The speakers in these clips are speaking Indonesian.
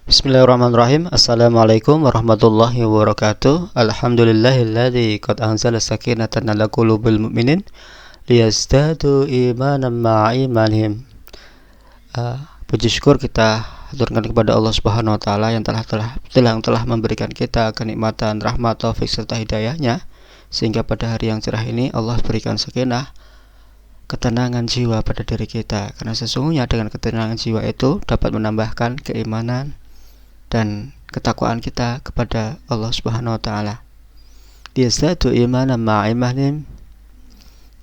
Bismillahirrahmanirrahim. Assalamualaikum warahmatullahi wabarakatuh. Alhamdulillahilladzi qad anzala sakinatan ala qulubil mu'minin liyazdadu imanan ma'a imanihim. Puji syukur kita haturkan kepada Allah Subhanahu wa taala yang telah memberikan kita kenikmatan, rahmat, taufik serta hidayahnya sehingga pada hari yang cerah ini Allah berikan sakinah, ketenangan jiwa pada diri kita, karena sesungguhnya dengan ketenangan jiwa itu dapat menambahkan keimanan dan ketakwaan kita kepada Allah Subhanahu wa taala. Liyazdadu imanan ma'a imanihim,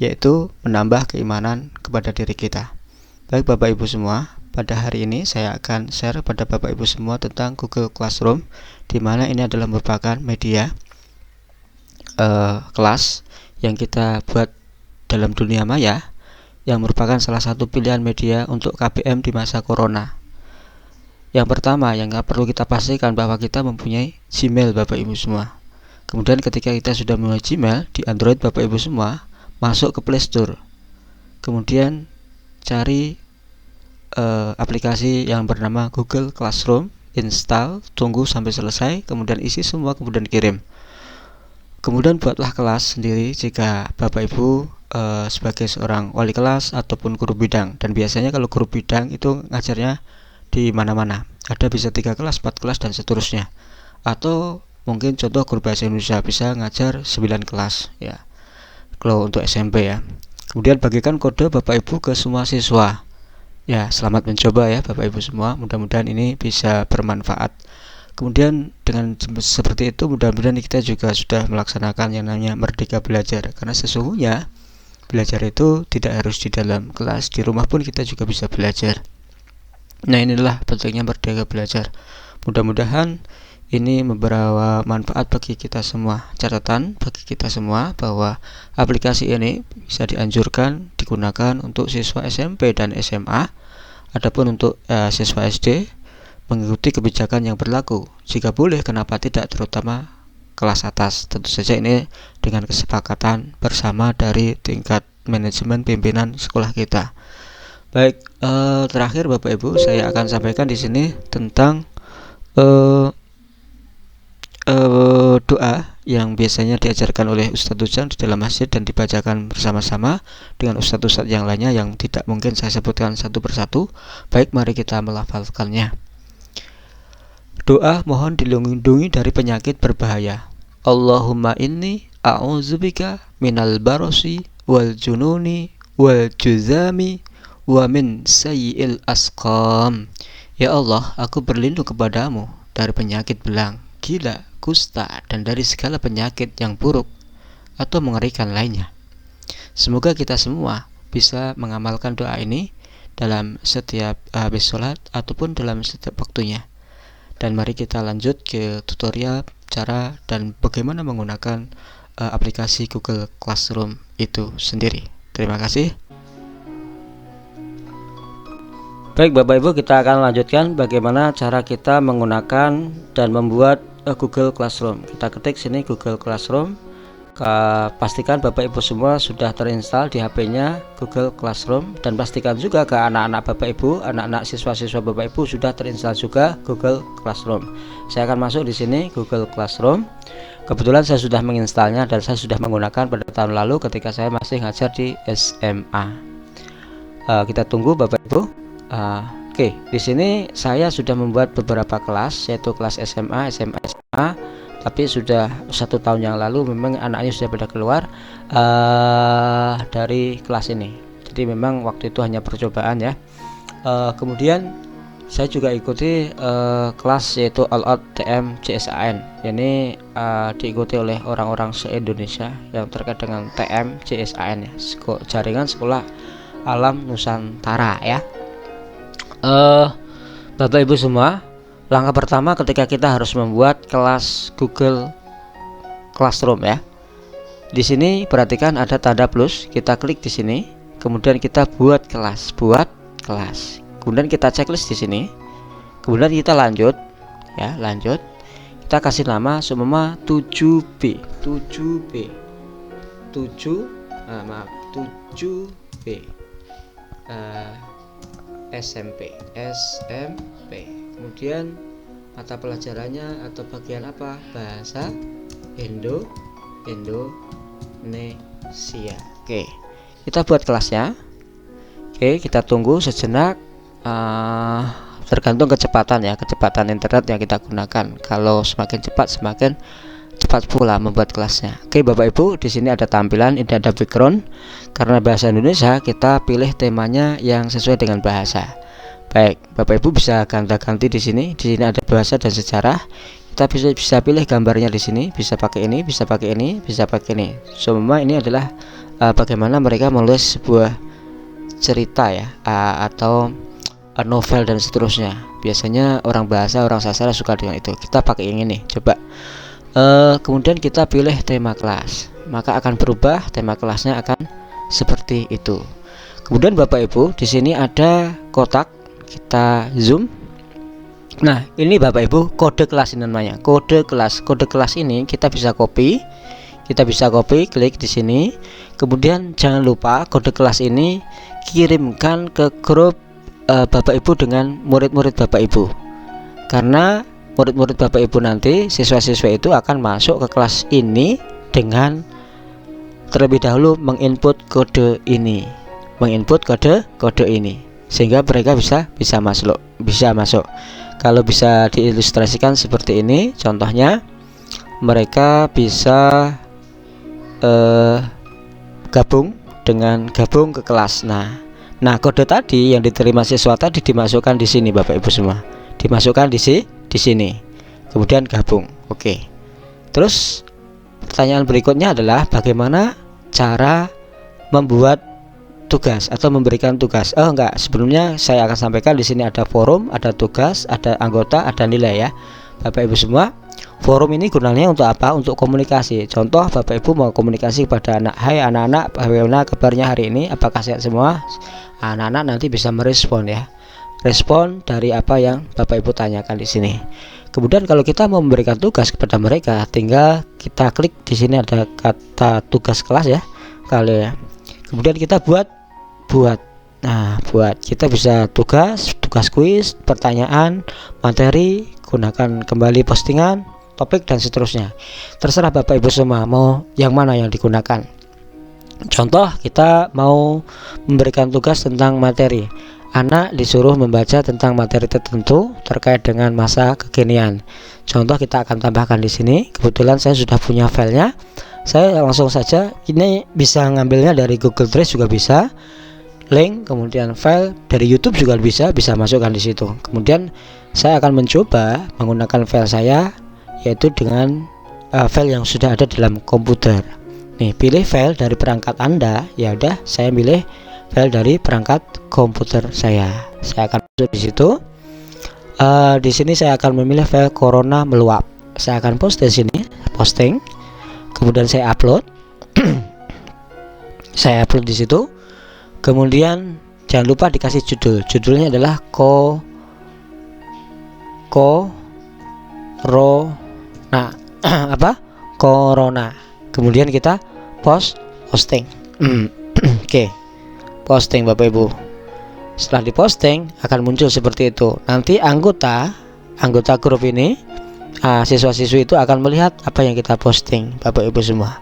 yaitu menambah keimanan kepada diri kita. Baik Bapak Ibu semua, pada hari ini saya akan share pada Bapak Ibu semua tentang Google Classroom, di mana ini adalah merupakan media kelas yang kita buat dalam dunia maya, yang merupakan salah satu pilihan media untuk KBM di masa corona. Yang pertama yang perlu kita pastikan bahwa kita mempunyai Gmail Bapak Ibu semua. Kemudian ketika kita sudah mempunyai Gmail di Android Bapak Ibu semua, masuk ke Play Store. Kemudian cari aplikasi yang bernama Google Classroom, install, tunggu sampai selesai, kemudian isi semua, kemudian kirim. Kemudian buatlah kelas sendiri jika Bapak Ibu sebagai seorang wali kelas ataupun guru bidang. Dan biasanya kalau guru bidang itu ngajarnya di mana-mana, ada bisa 3 kelas, 4 kelas dan seterusnya. Atau mungkin contoh guru bahasa Indonesia bisa ngajar 9 kelas ya, kalau untuk SMP ya. Kemudian bagikan kode Bapak Ibu ke semua siswa ya. Selamat mencoba ya Bapak Ibu semua, mudah-mudahan ini bisa bermanfaat. Kemudian dengan seperti itu mudah-mudahan kita juga sudah melaksanakan yang namanya merdeka belajar, karena sesungguhnya belajar itu tidak harus di dalam kelas, di rumah pun kita juga bisa belajar. Nah, inilah pentingnya merdeka belajar. Mudah-mudahan ini membawa manfaat bagi kita semua. Catatan bagi kita semua bahwa aplikasi ini bisa dianjurkan digunakan untuk siswa SMP dan SMA. Adapun untuk siswa SD, mengikuti kebijakan yang berlaku. Jika boleh, kenapa tidak, terutama kelas atas. Tentu saja ini dengan kesepakatan bersama dari tingkat manajemen pimpinan sekolah kita. Baik, terakhir Bapak Ibu, saya akan sampaikan di sini tentang doa yang biasanya diajarkan oleh Ustadz Ujang di dalam masjid dan dibacakan bersama-sama dengan ustadz-ustadz yang lainnya yang tidak mungkin saya sebutkan satu persatu. Baik, mari kita melafalkannya. Doa mohon dilindungi dari penyakit berbahaya. Allahumma inni a'udzubika minal barosi wal jununi wal juzami wa min sayyi'il asqam. Ya Allah, aku berlindung kepadamu dari penyakit belang, gila, kusta, dan dari segala penyakit yang buruk atau mengerikan lainnya. Semoga kita semua bisa mengamalkan doa ini dalam setiap habis sholat ataupun dalam setiap waktunya. Dan mari kita lanjut ke tutorial cara dan bagaimana menggunakan aplikasi Google Classroom itu sendiri. Terima kasih. Baik Bapak Ibu, kita akan lanjutkan bagaimana cara kita menggunakan dan membuat Google Classroom. Kita ketik sini Google Classroom. Pastikan Bapak Ibu semua sudah terinstall di HP-nya Google Classroom, dan pastikan juga ke anak-anak Bapak Ibu, anak-anak siswa-siswa Bapak Ibu sudah terinstall juga Google Classroom. Saya akan masuk di sini Google Classroom. Kebetulan saya sudah menginstalnya dan saya sudah menggunakan pada tahun lalu ketika saya masih ngajar di SMA. Kita tunggu Bapak Ibu. Oke, di sini saya sudah membuat beberapa kelas, yaitu kelas SMA, SMA, tapi sudah 1 tahun yang lalu memang anaknya sudah pada keluar dari kelas ini. Jadi memang waktu itu hanya percobaan ya. Kemudian saya juga ikuti kelas yaitu All Out TM CSAN. Ini diikuti oleh orang-orang se-Indonesia yang terkait dengan TM CSAN ya, Jaringan Sekolah Alam Nusantara ya. Bapak Ibu semua, langkah pertama ketika kita harus membuat kelas Google Classroom ya. Di sini perhatikan ada tanda plus, kita klik di sini, kemudian kita buat kelas, Kemudian kita checklist di sini. Kemudian kita lanjut ya, Kita kasih nama semua 7B. SMP. Kemudian mata pelajarannya atau bagian apa? Bahasa Indonesia. Oke, kita buat kelasnya. Oke, kita tunggu sejenak. Tergantung kecepatan ya, kecepatan internet yang kita gunakan. Kalau semakin cepat pula membuat kelasnya. Oke, Bapak Ibu, di sini ada tampilan, ini ada background. Karena bahasa Indonesia, kita pilih temanya yang sesuai dengan bahasa. Baik, Bapak Ibu bisa ganti di sini. Di sini ada bahasa dan sejarah. Kita bisa pilih gambarnya di sini. Bisa pakai ini, bisa pakai ini, bisa pakai ini. Semua ini adalah bagaimana mereka menulis sebuah cerita ya, atau novel dan seterusnya. Biasanya orang bahasa, orang sastra suka dengan itu. Kita pakai yang ini. Coba. Kemudian kita pilih tema kelas. Maka akan berubah, tema kelasnya akan seperti itu. Kemudian Bapak Ibu, di sini ada kotak. Kita zoom. Nah, ini Bapak Ibu kode kelas ini namanya. Kode kelas. Kode kelas ini kita bisa copy. Klik di sini. Kemudian jangan lupa kode kelas ini kirimkan ke grup Bapak Ibu dengan murid-murid Bapak Ibu. Karena murid-murid Bapak Ibu nanti, siswa-siswa itu akan masuk ke kelas ini dengan terlebih dahulu menginput kode ini. Sehingga mereka bisa masuk. Kalau bisa diilustrasikan seperti ini, contohnya mereka bisa gabung ke kelas. Nah, kode tadi yang diterima siswa tadi dimasukkan di sini Bapak Ibu semua. Dimasukkan di sini. Kemudian gabung. Oke. Terus pertanyaan berikutnya adalah bagaimana cara membuat tugas atau memberikan tugas. Sebelumnya saya akan sampaikan di sini ada forum, ada tugas, ada anggota, ada nilai ya. Bapak Ibu semua, forum ini gunanya untuk apa? Untuk komunikasi. Contoh, Bapak Ibu mau komunikasi kepada anak, "Hai anak-anak, bagaimana kabarnya hari ini? Apakah sehat semua?" Anak-anak nanti bisa merespon ya. Respon dari apa yang Bapak Ibu tanyakan di sini. Kemudian kalau kita mau memberikan tugas kepada mereka, tinggal kita klik di sini ada kata tugas kelas ya. Kemudian kita buat. Kita bisa tugas kuis, pertanyaan, materi, gunakan kembali postingan, topik dan seterusnya. Terserah Bapak Ibu semua mau yang mana yang digunakan. Contoh, kita mau memberikan tugas tentang materi. Anak disuruh membaca tentang materi tertentu terkait dengan masa kekinian. Contoh, kita akan tambahkan di sini. Kebetulan saya sudah punya filenya. Saya langsung saja, ini bisa ngambilnya dari Google Drive juga bisa. Link, kemudian file dari YouTube juga bisa masukkan di situ. Kemudian saya akan mencoba menggunakan file saya, yaitu dengan file yang sudah ada dalam komputer. Nih, pilih file dari perangkat Anda. Ya udah, saya pilih file dari perangkat komputer saya. Saya akan masuk di situ. Di sini saya akan memilih file Corona meluap. Saya akan posting. Kemudian saya upload. Saya upload di situ. Kemudian jangan lupa dikasih judul. Judulnya adalah Corona. Kemudian kita posting. Oke. Posting Bapak Ibu. Setelah diposting akan muncul seperti itu. Nanti anggota grup ini, siswa-siswi itu akan melihat apa yang kita posting Bapak Ibu semua.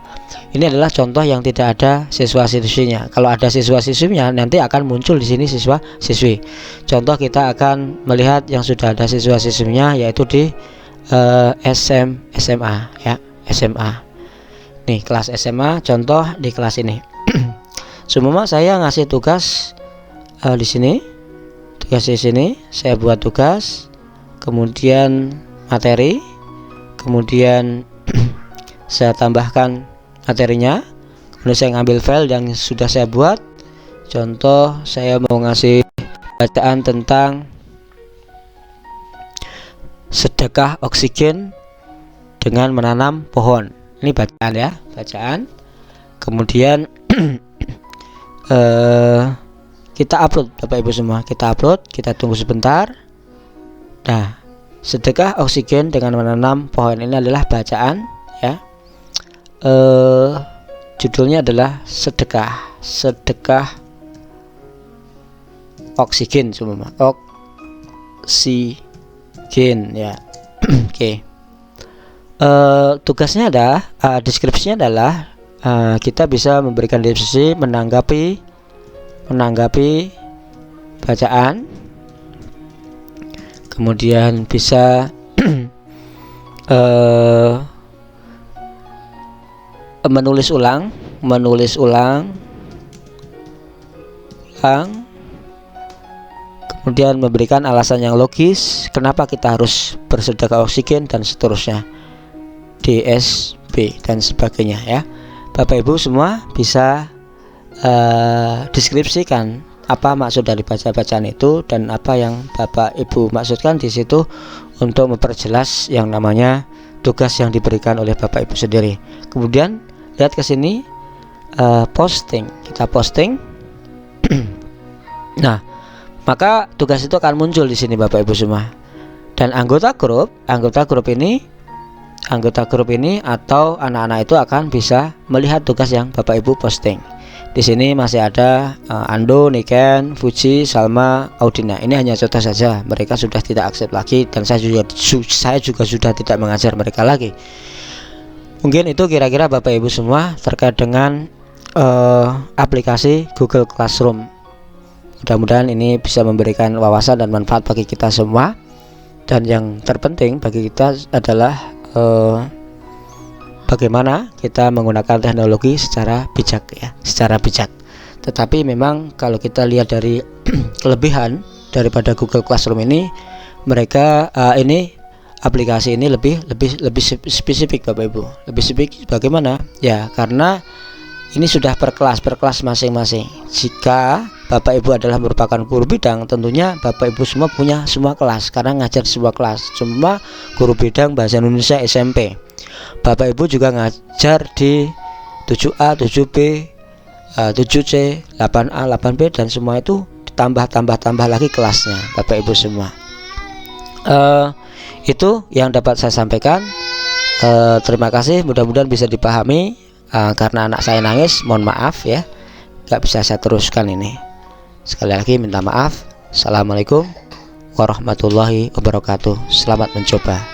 Ini adalah contoh yang tidak ada siswa-siswinya. Kalau ada siswa-siswinya nanti akan muncul di sini siswa-siswi. Contoh, kita akan melihat yang sudah ada siswa-siswinya, yaitu di SMA ya, SMA. Nih, kelas SMA, contoh di kelas ini. Semua saya ngasih tugas di sini. Tugas di sini, saya buat tugas, kemudian materi, kemudian saya tambahkan materinya, kemudian saya ngambil file yang sudah saya buat. Contoh, saya mau ngasih bacaan tentang sedekah oksigen dengan menanam pohon. Ini bacaan ya, bacaan. Kemudian kita upload Bapak Ibu semua, kita tunggu sebentar. Nah, sedekah oksigen dengan menanam pohon ini adalah bacaan ya. Judulnya adalah sedekah oksigen semua, oksigen ya. Oke. Tugasnya adalah deskripsinya adalah kita bisa memberikan deskripsi menanggapi bacaan, kemudian bisa menulis ulang, kemudian memberikan alasan yang logis kenapa kita harus bersedekah oksigen dan seterusnya, DSB dan sebagainya ya. Bapak Ibu semua bisa deskripsikan apa maksud dari bacaan itu dan apa yang Bapak Ibu maksudkan di situ untuk memperjelas yang namanya tugas yang diberikan oleh Bapak Ibu sendiri. Kemudian lihat ke sini, kita posting. Nah, maka tugas itu akan muncul di sini Bapak Ibu semua. Dan anggota grup ini atau anak-anak itu akan bisa melihat tugas yang Bapak Ibu posting. Di sini masih ada Ando, Niken, Fuji, Salma, Audina. Ini hanya contoh saja. Mereka sudah tidak aktif lagi dan saya juga sudah tidak mengajar mereka lagi. Mungkin itu kira-kira Bapak Ibu semua terkait dengan aplikasi Google Classroom. Mudah-mudahan ini bisa memberikan wawasan dan manfaat bagi kita semua. Dan yang terpenting bagi kita adalah bagaimana kita menggunakan teknologi secara bijak ya, secara bijak. Tetapi memang kalau kita lihat dari kelebihan daripada Google Classroom ini, mereka aplikasi ini lebih spesifik Bapak Ibu. Lebih spesifik bagaimana? Ya, karena ini sudah per kelas masing-masing. Jika Bapak Ibu adalah merupakan guru bidang, tentunya Bapak Ibu semua punya semua kelas karena ngajar sebuah kelas. Cuma guru bidang bahasa Indonesia SMP. Bapak Ibu juga ngajar di 7A, 7B, 7C, 8A, 8B dan semua itu ditambah lagi kelasnya Bapak Ibu semua. Itu yang dapat saya sampaikan. Terima kasih, mudah-mudahan bisa dipahami. Karena anak saya nangis, mohon maaf ya, gak bisa saya teruskan ini. Sekali lagi minta maaf. Assalamualaikum warahmatullahi wabarakatuh. Selamat mencoba.